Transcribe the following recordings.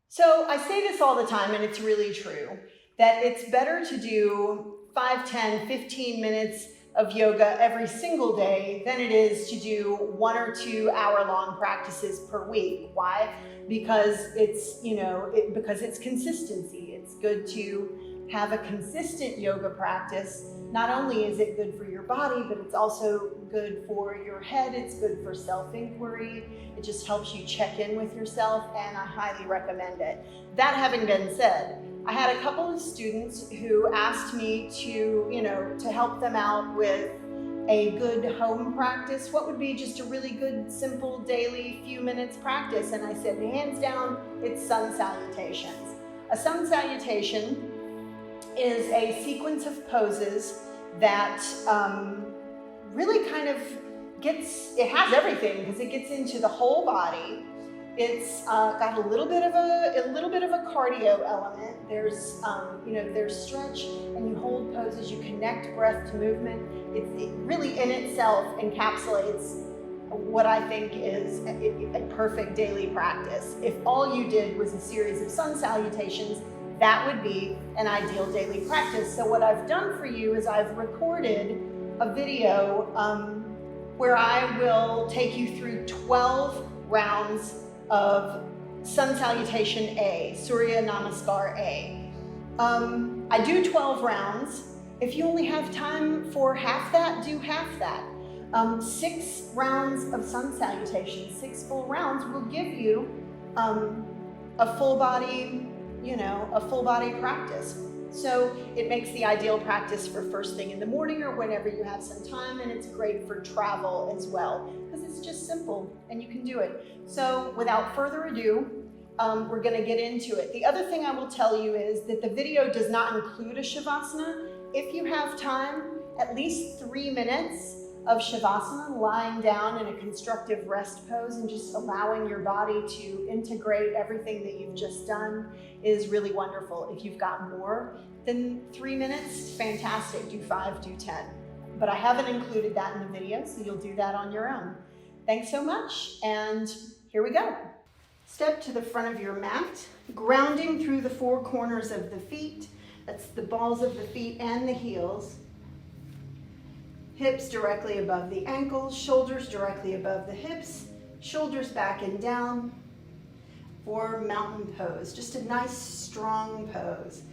So I say this all the time, and it's really true, that it's better to do 5, 10, 15 minutes of yoga every single day than it is to do 1 or 2 hour-long practices per week. Why? Because it's, because it's consistency. It's good to have a consistent yoga practice. Not only is it good for your body, but it's also good for your head. It's good for self-inquiry. It just helps you check in with yourself, and I highly recommend it. That having been said, I had a couple of students who asked me to help them out with a good home practice. What would be just a really good, simple, daily, few minutes practice? And I said, hands down, it's Sun Salutations. A Sun Salutation is a sequence of poses that really kind of it has everything, because it gets into the whole body. It's got a little bit of a cardio element. There's there's stretch, and you hold poses, you connect breath to movement. It really in itself encapsulates what I think is a perfect daily practice. If all you did was a series of Sun Salutations, that would be an ideal daily practice. So what I've done for you is I've recorded a video where I will take you through 12 rounds of Sun Salutation A, Surya Namaskar A. I do 12 rounds. If you only have time for half that, do half that. 6 rounds of Sun Salutation, 6 full rounds will give you a full body practice. So it makes the ideal practice for first thing in the morning or whenever you have some time, and it's great for travel as well, because it's just simple and you can do it. So without further ado, we're going to get into it. The other thing I will tell you is that the video does not include a Shavasana. If you have time, at least 3 minutes of Shavasana, lying down in a constructive rest pose and just allowing your body to integrate everything that you've just done, is really wonderful. If you've got more than 3 minutes, fantastic, do 5, do 10. But I haven't included that in the video, so you'll do that on your own. Thanks so much, and here we go. Step to the front of your mat, grounding through the 4 corners of the feet. That's the balls of the feet and the heels. Hips directly above the ankles, shoulders directly above the hips, shoulders back and down for mountain pose. Just a nice, strong pose.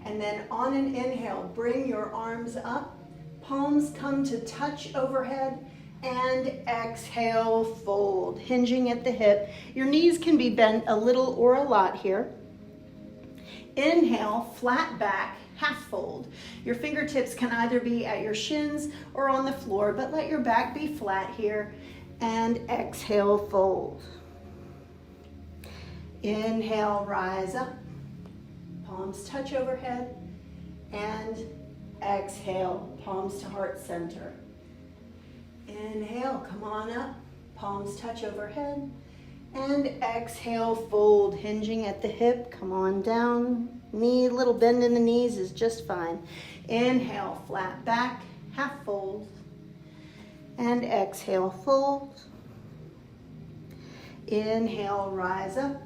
And then on an inhale, bring your arms up, palms come to touch overhead, and exhale, fold, hinging at the hip. Your knees can be bent a little or a lot here. Inhale, flat back, half fold. Your fingertips can either be at your shins or on the floor, but let your back be flat here. And exhale, fold. Inhale, rise up. Palms touch overhead. And exhale, palms to heart center. Inhale, come on up. Palms touch overhead. And exhale, fold, hinging at the hip. Come on down. Knee, little bend in the knees is just fine. Inhale, flat back, half fold. And exhale, fold. Inhale, rise up.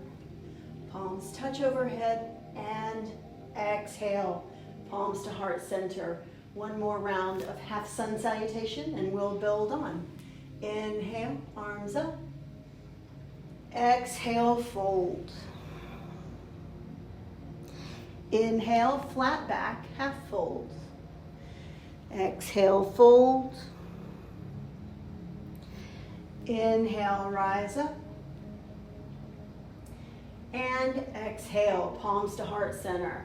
Palms touch overhead. And exhale, palms to heart center. One more round of half Sun Salutation and we'll build on. Inhale, arms up. Exhale, fold. Inhale, flat back, half fold. Exhale, fold. Inhale, rise up. And exhale, palms to heart center.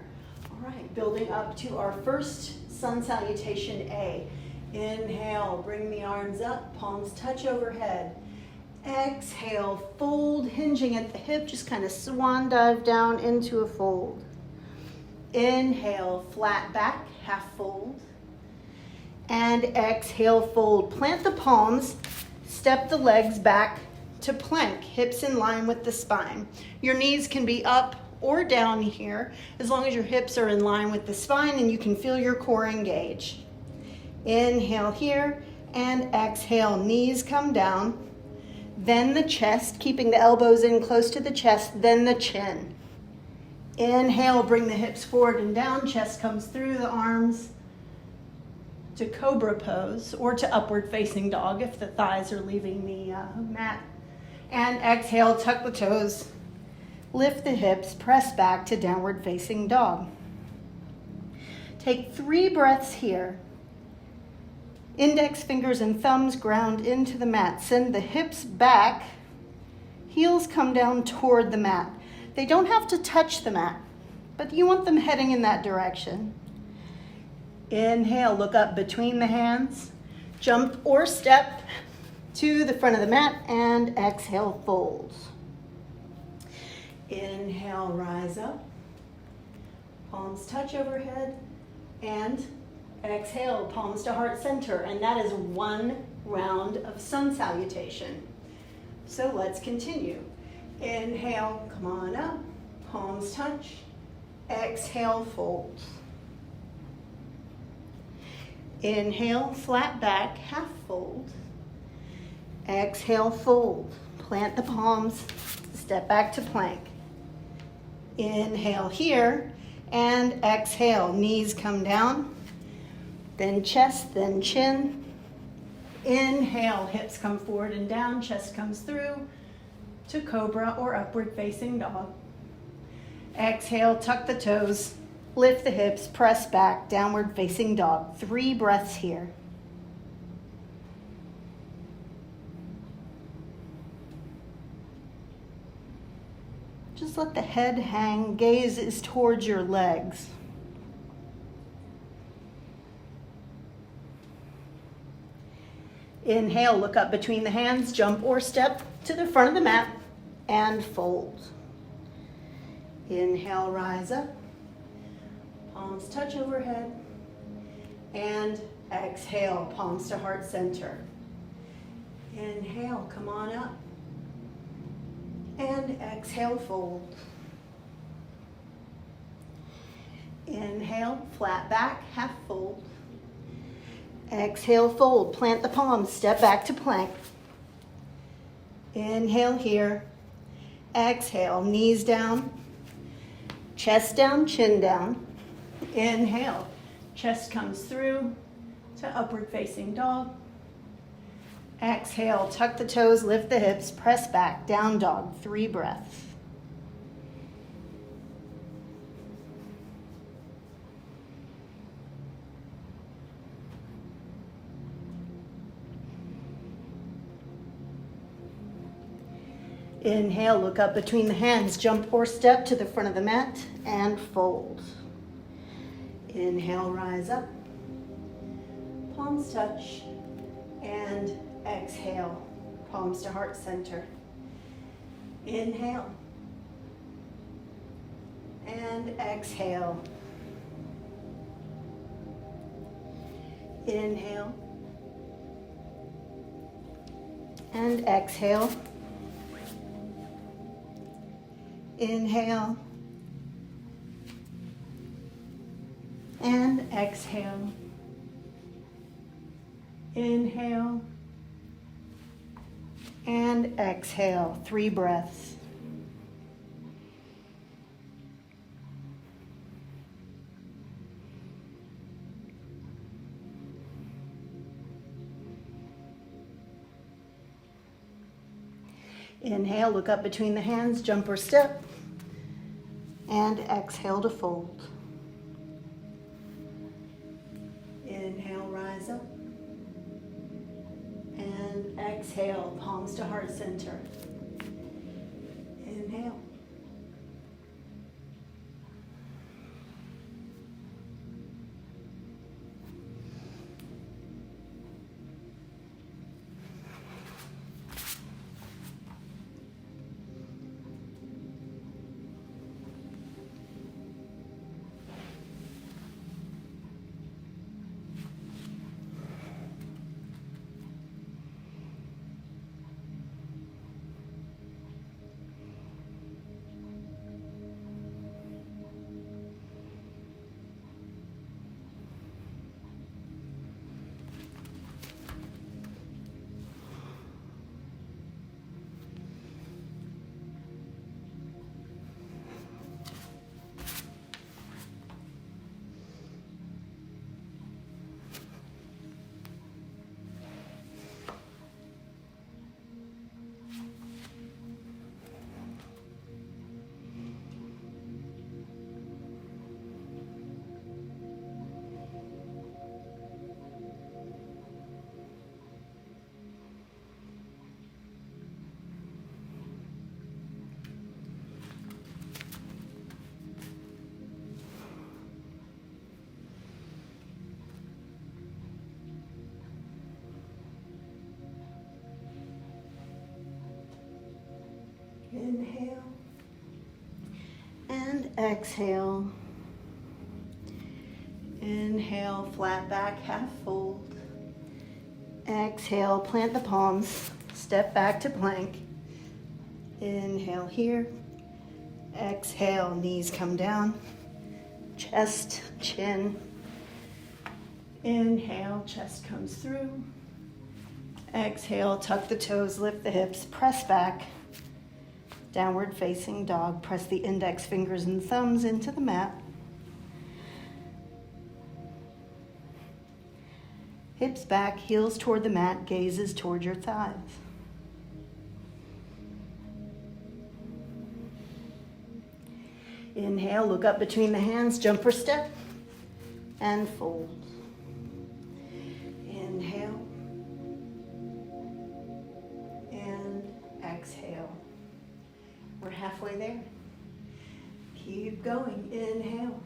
All right, building up to our first Sun Salutation A. Inhale, bring the arms up, palms touch overhead. Exhale, fold, hinging at the hip, just kind of swan dive down into a fold. Inhale, flat back, half fold. And exhale, fold. Plant the palms, step the legs back to plank, hips in line with the spine. Your knees can be up or down here, as long as your hips are in line with the spine and you can feel your core engage. Inhale here, and exhale, knees come down. Then the chest, keeping the elbows in close to the chest, then the chin. Inhale, bring the hips forward and down, chest comes through the arms to cobra pose or to upward facing dog if the thighs are leaving the mat. And exhale, tuck the toes, lift the hips, press back to downward facing dog. Take 3 breaths here. Index fingers and thumbs ground into the mat. Send the hips back. Heels come down toward the mat. They don't have to touch the mat, but you want them heading in that direction. Inhale, look up between the hands. Jump or step to the front of the mat and exhale, fold. Inhale, rise up. Palms touch overhead and exhale, palms to heart center. And that is 1 round of sun salutation. So let's continue. Inhale, come on up. Palms touch. Exhale, fold. Inhale, flat back, half fold. Exhale, fold. Plant the palms, step back to plank. Inhale here, and exhale. Knees come down, then chest, then chin. Inhale, hips come forward and down, chest comes through to cobra or upward facing dog. Exhale, tuck the toes, lift the hips, press back, downward facing dog. 3 breaths here. Just let the head hang, gaze is towards your legs. Inhale, look up between the hands, jump or step to the front of the mat and fold. Inhale, rise up. Palms touch overhead. And exhale, palms to heart center. Inhale, come on up. And exhale, fold. Inhale, flat back, half fold. Exhale, fold. Plant the palms, step back to plank. Inhale here. Exhale, knees down. Chest down, chin down. Inhale, chest comes through to upward facing dog. Exhale, tuck the toes, lift the hips, press back, down dog, 3 breaths. Inhale, look up between the hands, jump or step to the front of the mat and fold. Inhale, rise up, palms touch, and exhale, palms to heart center. Inhale, and exhale. Inhale, and exhale. Inhale, and exhale. Inhale, and exhale. 3 breaths. Inhale, look up between the hands, jump or step, and exhale to fold. Inhale, rise up, and exhale, palms to heart center. Inhale. And exhale. Inhale, flat back, half fold. Exhale, plant the palms, step back to plank. Inhale here. Exhale, knees come down. Chest, chin. Inhale, chest comes through. Exhale, tuck the toes, lift the hips, press back. Downward facing dog. Press the index fingers and thumbs into the mat. Hips back, heels toward the mat, gazes toward your thighs. Inhale, look up between the hands, jump or step, and fold. Inhale, and exhale. We're halfway there. Keep going, inhale.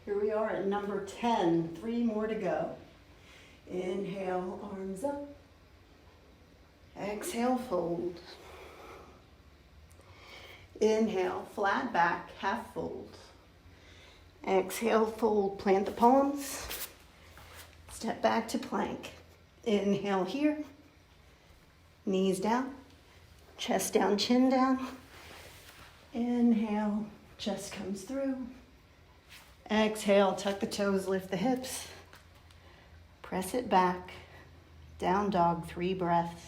Here we are at number 10, 3 more to go. Inhale, arms up. Exhale, fold. Inhale, flat back, half fold. Exhale, fold, plant the palms. Step back to plank. Inhale here. Knees down, chest down, chin down. Inhale, chest comes through. Exhale, tuck the toes, lift the hips. Press it back. Down dog, 3 breaths.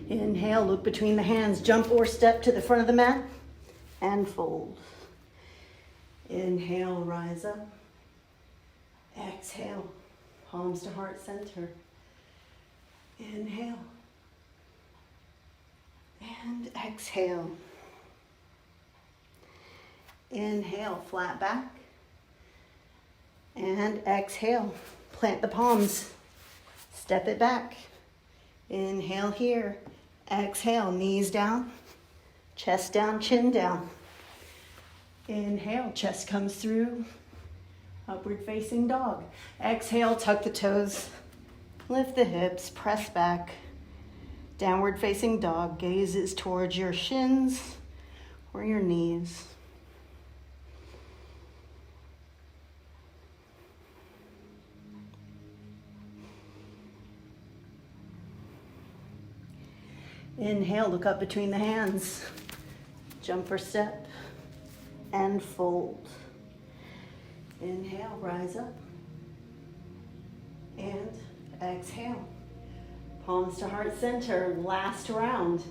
Inhale, look between the hands, jump or step to the front of the mat and fold. Inhale, rise up. Exhale, palms to heart center. Inhale. And exhale. Inhale, flat back. And exhale, plant the palms. Step it back. Inhale here. Exhale, knees down, chest down, chin down. Inhale, chest comes through, upward facing dog. Exhale, tuck the toes, lift the hips, press back. Downward facing dog, gaze is towards your shins or your knees. Inhale, look up between the hands. Jump or step and fold. Inhale, rise up. And exhale. Palms to heart center, last round.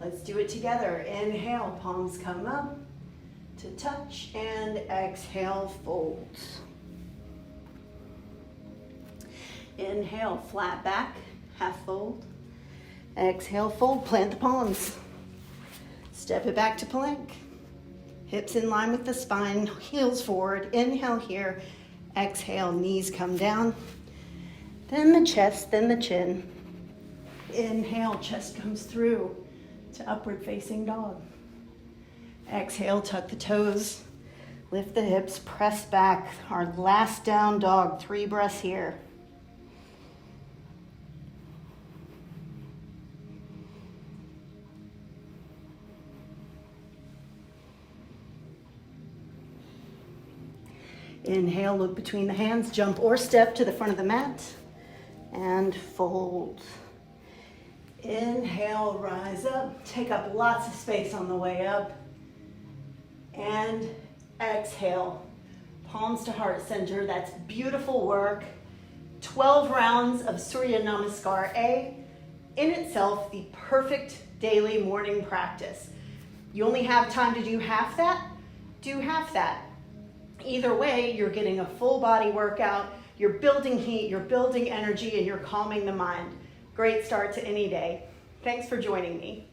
Let's do it together. Inhale, palms come up to touch, and exhale, fold. Inhale, flat back, half fold. Exhale, fold, plant the palms. Step it back to plank. Hips in line with the spine, heels forward. Inhale here. Exhale, knees come down. Then the chest, then the chin. Inhale, chest comes through to upward facing dog. Exhale, tuck the toes. Lift the hips, press back. Our last down dog, 3 breaths here. Inhale, look between the hands, jump or step to the front of the mat, and fold. Inhale, rise up, take up lots of space on the way up, and exhale, palms to heart center. That's beautiful work. 12 rounds of Surya Namaskar A, in itself the perfect daily morning practice. You only have time to do half that, do half that. Either way, you're getting a full body workout, you're building heat, you're building energy, and you're calming the mind. Great start to any day. Thanks for joining me.